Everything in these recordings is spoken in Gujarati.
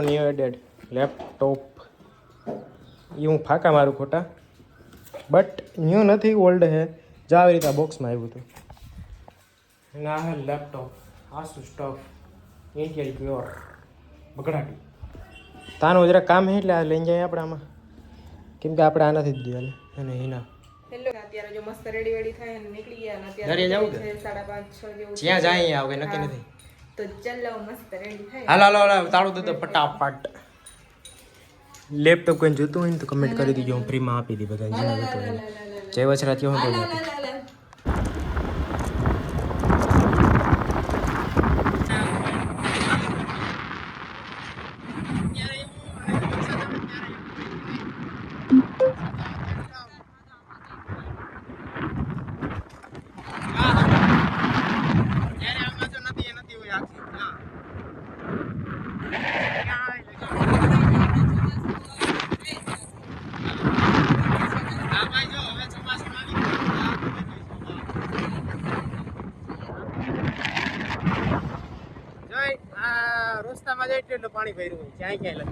ન્યू એડેડ લેપટોપ એ હું ફાંકા મારું ખોટા બટ ન્યૂ નથી ઓલ્ડ હે જો આવી રીતે બોક્સમાં આવ્યું હતું ના હે લેપટોપ આસુ સ્ટફ ઇન્ટિયર પ્યોર બગડાટી તાનું જરા કામ હે એટલે આ લઈને જાય આપણે આમાં કેમ કે આપણે આનાથી જ દઈએ અને એના હેલો અત્યારે જો મસ્ત રેડી વેડી થાય અને નીકળી ગયા અને અત્યારે દરિયા જાવું કે 5:30 6 જેવું જ્યાં જાય આવે નક્કી નથી તો ચાલો મસ્ત રેડી થાય હાલો તાળું દે ફટાફટ લેપટોપ કોઈને જોતું હોય ને તો કમેન્ટ કરી દીજો હું ફ્રીમાં આપી દી બધા જેને જોતું હોય જય વચરાથી હું તો રસ્તામાં જાય એટલું પાણી ભર્યું હોય ક્યાંય ક્યાંય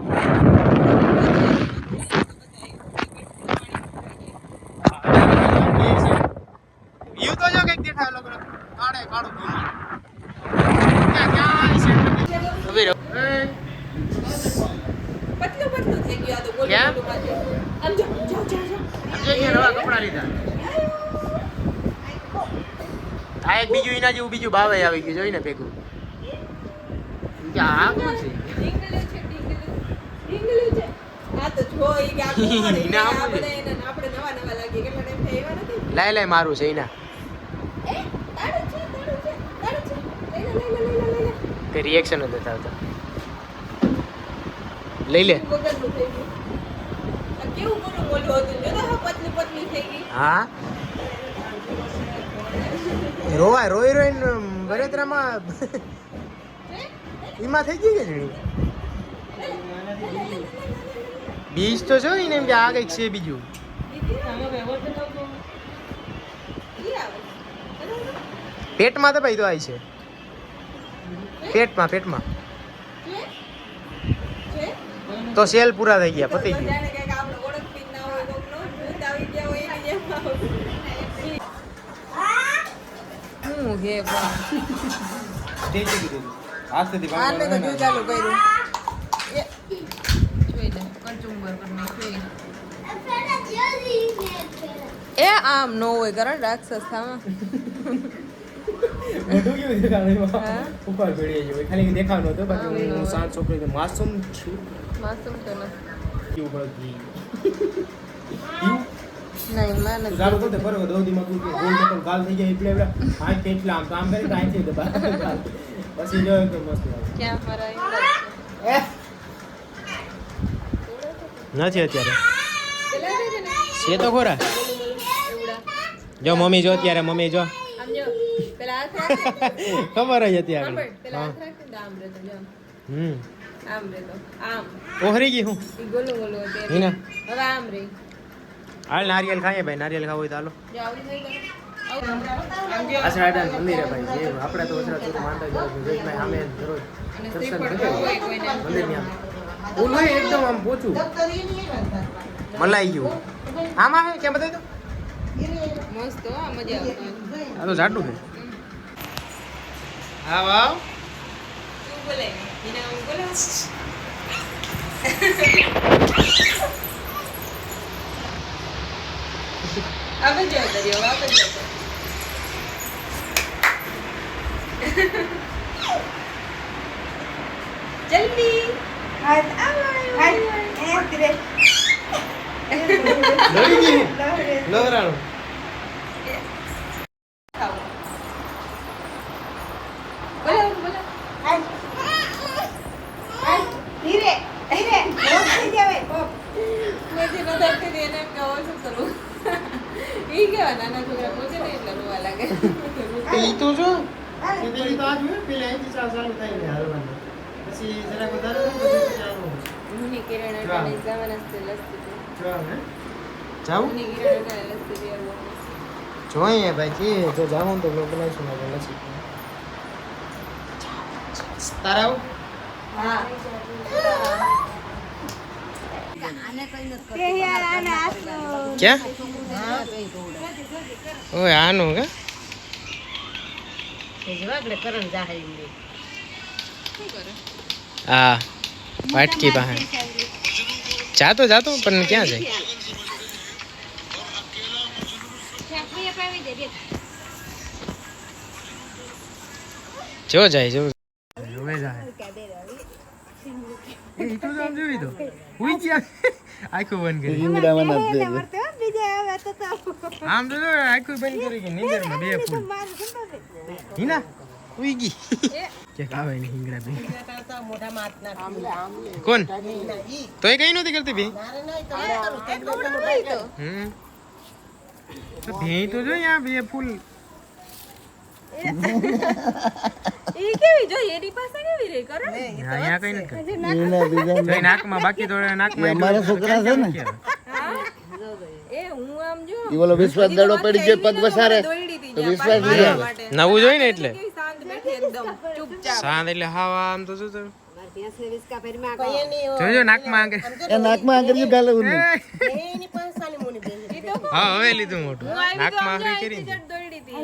વ્યૂ તો જો કઈક દેખાય લોકો કાળે કાળું પતલું થઈ ગયું આ તો બોલ આમ જો નવા કપડા લીધા આ એક બીજું એના જેવું બીજું બાવે આવી ગયું જોઈને ભેગું આ કોણ છે ડીંગલી છે આ તો જો ઈ કે આ આપણે નવા લાગી કેટલા ટાઈમ થઈ આવ્યા નથી લાય મારું છે એના એ તાળું છે લઈ તે રિએક્શન જ બતાવતા લઈ લે વગરનું થઈ ગયું આ કેવું મોલું હતું જો તો પતલી થઈ ગઈ હા રોઈને બરેતરામાં એમાં થઈ ગઈ કે જણી બીજ તો છો ને એમ કે આ કંઈક છે બીજું પેટમાં તો ભાઈ તો આવી છે પેટમાં તો સેલ પૂરા થઈ ગયા પતી ગયું હું હે બા આજથી ચાલુ કર્યું જોઈ લે કચુંબર પર નાખી એ આમ નો હોય કરણ રાક્ષસ થામાં મોટું કેવું દેખાવાનું ઉપર ભેડી ગયો ખાલી દેખાવાનું હતું બાકી હું સાત છોકરી માસૂમ છું માસૂમ તો નથી કેવું પડે નહીં માન ચાલુ કરતે બરોબર દોધીમાં તું કે ગોલ તો ગાલ થઈ જાય એટલે હાથ કેટલા આમ કામ કરી કાઈ થઈ દબા પછી જો કે મસ્ત ક્યાં મારા નથી અત્યારે છે તો ખોરા જો મમ્મી જો અત્યારે મમ્મી જો આમ જો પેલા હાથ ખબર જ હતી આગળ પેલા હાથ રાખે ને આમ રે તો જો આમ રે તો આમ ઓહરી ગઈ હું ઈ ગોલું હતું હીના હવે આમ રે હાલ નારિયેલ ખાઈએ ભાઈ નારિયેલ ખાવું હોય તો હાલો જો આવડી થઈ ગયું અસરાડા મંદિર હે ભાઈ જે આપણે તો અસરા તો માનતા જ હોય ભાઈ આમે દરરોજ અને દર્શન શ્રીફળ કરે હોય કોઈને મંદિર ની આમ ઓલું હોય એકદમ આમ પોચું મલાઈ ગયું આમાં હે કેમ બતાવી દો મસ્ત હો મજા આવે આ તો જાડું છે હા વાવ તું બોલે હિના હું બોલે अब जो दरियो अब जो जल्दी हाथ आवायो हाथ तेरे લઈ ગઈ લવરાણું बोलो बोलो हाथ हाथ धीरे धीरे बहुत થઈ જાવે मुझे न धरते देने का और सब करूं ઈ કેવા નાના છોકરા પહોંચે ને એટલે રોવા લાગે ઈ તો જો સીધી તો આજ હોય પેલે અહીંથી ચાલુ થાય ને હાલવાનું પછી જરા વધારે ચાલુ મુની કિરણ અટાણે જવાના છે લસ્તી જો હે જાઉં મુની કિરણ અટાણે લસ્તી પીવા જોઈએ ભાઈ કે જો જાઉં તો બ્લોગ બનાવીશું આપણે નથી તારા હા તે યાર આને આસનો ક્યાં ઓય આનું કે હા વાટકી પાસે જાતો પણ ક્યાં જાય જો જાય જો હવે જાય એ તો આમ જોઈ તો હુઈ ગયા આખું બંધ કરી આમ તો જો આખું બંધ કરી કે નીંદરમાં બે ફૂલ હિના હુઈ ગઈ કે ખાવે ને હિંગડા બે કોણ તોય કઈ નહોતી કરતી બે તો ભે તો જો યા બે ફૂલ ઈ કેવી જો એની પાસે કેવી રે કરો ને અહીંયા કઈ નથી કરતી નાકમાં બાકી તો નાકમાં અમારા છોકરા છે ને એ હું આમ જો ઈ બોલો વિશ્વાસ દડો પડી ગયો પગ વસારે તો વિશ્વાસ લઈ આવે નવું જોઈ ને એટલે કેવી શાંત બેઠી એકદમ ચૂપચાપ શાંત એટલે હાવા આમ તો શું જોજો નાકમાં આંગળી એ નાકમાં આંગળી ગાલે ઉની હા હવે લીધું મોટું નાકમાં આંગળી કરી ને. દોડી હતી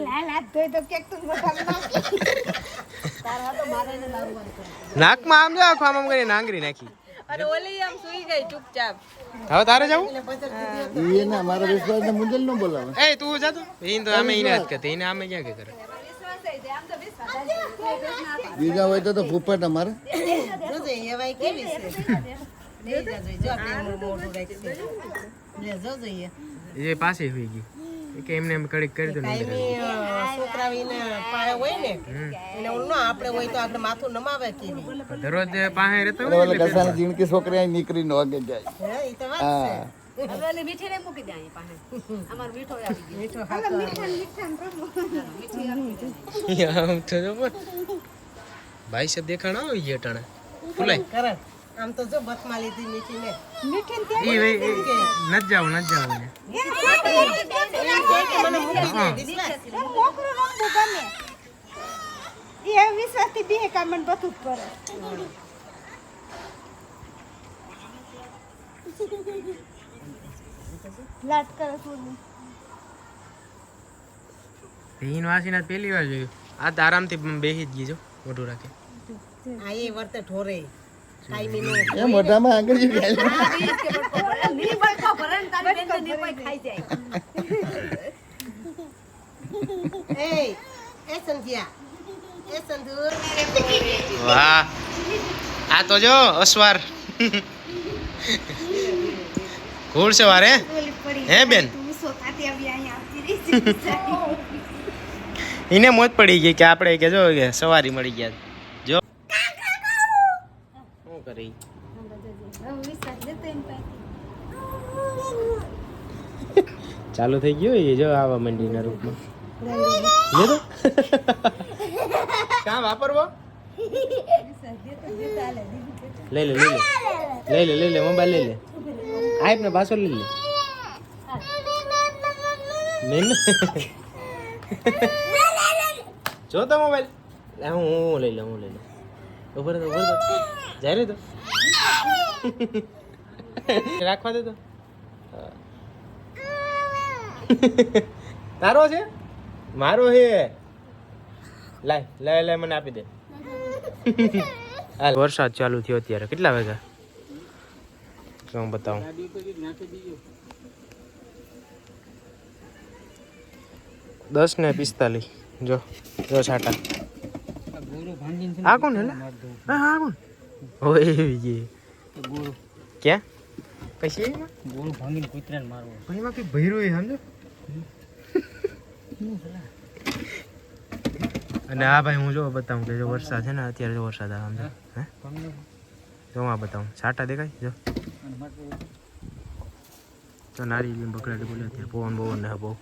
નાકમાં આમ જાવ આમ કરી નાંગરી નાખી અને ઓલી આમ સુઈ ગઈ ચૂપચાપ હવે તારે જવું ઈ ને મારો વિશ્વાસ ને મુંજલ નો બોલાવે એ તું જાતો એને તો અમે એને જ કરતી એને અમે ક્યાં કે કરે બીજા હોય તો ફૂફટ અમારે એ પાસે હોઈ ગઈ એ કે એમને એમ કડીક કરી દો ને દરરોજ પાસે રહેતો હોય ઓલા કસાની જીણકી છોકરી અહીં નીકળી નો આગે જાય હા આમ તો જો પણ ભાઈ સાહેબ દેખાણા આવી ગયા ટાણે ફૂલાય આમ તો જો બસમાં લીધી મીઠી ને નત જાવ ને ભીન વાસીને પહેલી વાર જોયું આ તો આરામથી બેસી જ ગઈ જો મોઢું રાખે આ એ વર્તે ઠોરે ટાઈમી નો એ મોઢામાં આંગળી ગાલે એ સંધ્યા એ સંધુ વાહ આ તો જો અસવાર ઘોડ સવાર હે બેન એને મોત પડી ગઈ કે આપણે કે જો કે સવારી મળી ગયા જો શું કરી ચાલુ થઈ ગયું એ જો આવા મંડીના રૂપમાં લે તો કાં વાપરવો લઈ લે મોબાઈલ લઈ લે આઈપ ને પાછો લઈ લે નહીં જો તો મોબાઈલ હું લઈ લઉં ઉભર તો જાય રે તો રાખવા દે તો તારો છે મારો હે લાય મને આપી દે વરસાદ ચાલુ થયો અત્યારે કેટલા વાગ્યા હું બતાવું 10:45 જો છાટા આ કોણ હે હા કોણ ઓય ये ક્યાં કશી ગોળું ભાંગીને કૂતરાને મારવો ભાઈમાં કે ભૈરો હે સમજો અને આ ભાઈ હું જો બતાવું કે જો વરસાદ છે ને અત્યારે જો વરસાદ આવે સમજો હે જો આ બતાવું છાટા દેખાય જો તો નારી બકડાટી બોલે અત્યારે પવન ને બહુ